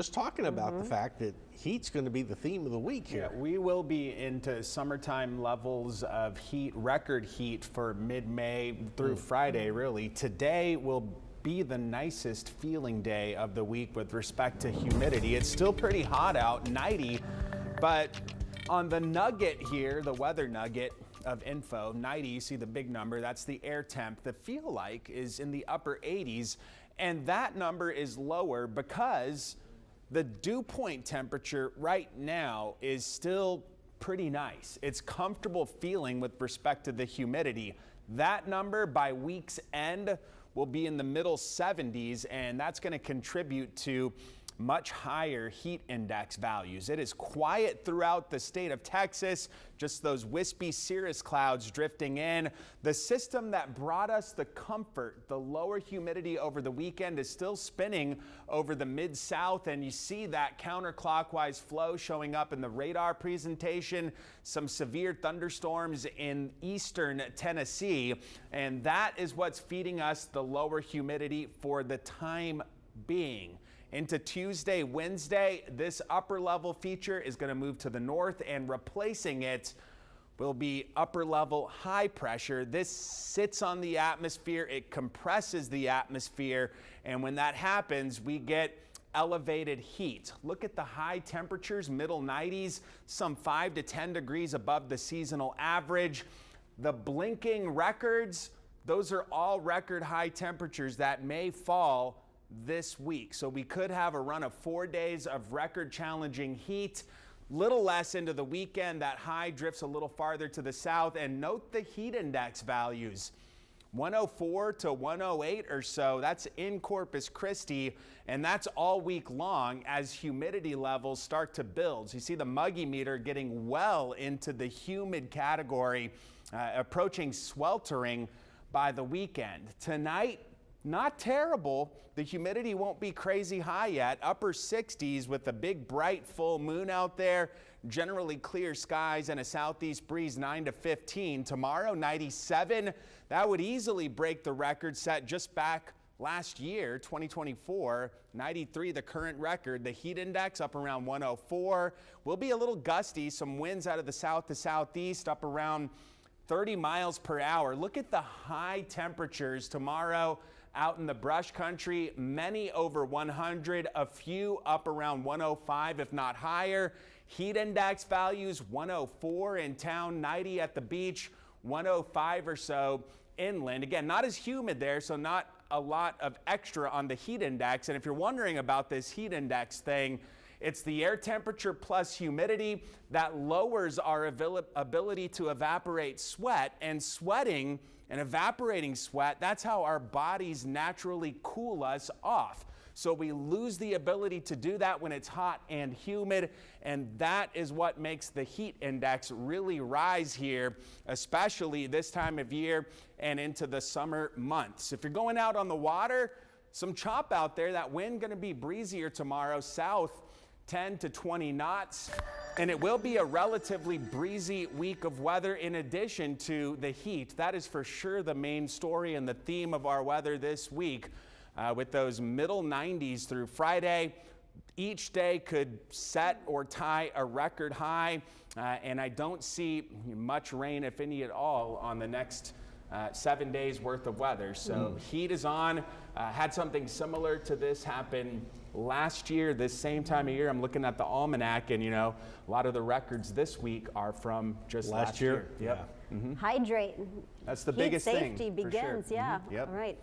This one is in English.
Just talking about the fact that heat's going to be the theme of the week here. Yeah, we will be into summertime levels of heat, record heat for mid-May through Friday, really. Today will be the nicest feeling day of the week with respect to humidity. It's still pretty hot out, 90, but on the nugget here, the weather nugget of info, 90, you see the big number, that's the air temp. The feel like is in the upper 80s, and that number is lower because the dew point temperature right now is still pretty nice. It's comfortable feeling with respect to the humidity. That number by week's end will be in the middle 70s, and that's going to contribute to much higher heat index values. It is quiet throughout the state of Texas, just those wispy cirrus clouds drifting in. The system that brought us the comfort, the lower humidity over the weekend, is still spinning over the mid-south, and you see that counterclockwise flow showing up in the radar presentation. Some severe thunderstorms in eastern Tennessee, and that is what's feeding us the lower humidity for the time being. Into Tuesday, Wednesday, this upper level feature is going to move to the north, and replacing it will be upper level high pressure. This sits on the atmosphere, it compresses the atmosphere, and when that happens, we get elevated heat. Look at the high temperatures, middle 90s, some 5 to 10 degrees above the seasonal average. The blinking records, those are all record high temperatures that may fall this week. So we could have a run of 4 days of record challenging heat. Little less into the weekend, that high drifts a little farther to the south, and note the heat index values. 104 to 108 or so, that's in Corpus Christi, and that's all week long as humidity levels start to build. So you see the muggy meter getting well into the humid category, approaching sweltering by the weekend. Tonight, not terrible. The humidity won't be crazy high yet. Upper 60s with a big bright full moon out there. Generally clear skies and a southeast breeze, 9 to 15. Tomorrow, 97. That would easily break the record set just back last year, 2024. 93, the current record. The heat index up around 104. Will be a little gusty. Some winds out of the south to southeast up around 30 miles per hour. Look at the high temperatures tomorrow out in the brush country, many over 100, a few up around 105, if not higher. Heat index values 104 in town, 90 at the beach, 105 or so inland. Again, not as humid there, so not a lot of extra on the heat index. And if you're wondering about this heat index thing, it's the air temperature plus humidity that lowers our ability to evaporate sweat, and sweating and evaporating sweat, that's how our bodies naturally cool us off. So we lose the ability to do that when it's hot and humid, and that is what makes the heat index really rise here, especially this time of year and into the summer months. If you're going out on the water, some chop out there. That wind going to be breezier tomorrow, south 10 to 20 knots, and it will be a relatively breezy week of weather in addition to the heat. That is for sure the main story and the theme of our weather this week, with those middle 90s through Friday. Each day could set or tie a record high, and I don't see much rain, if any at all, on the next 7 days worth of weather. So heat is on. Had something similar to this happen last year, this same time of year. I'm looking at the almanac, and a lot of the records this week are from just last year. Yep. Hydrate. That's the Heat biggest thing. Safety begins. For sure. Yeah. Yep. All right.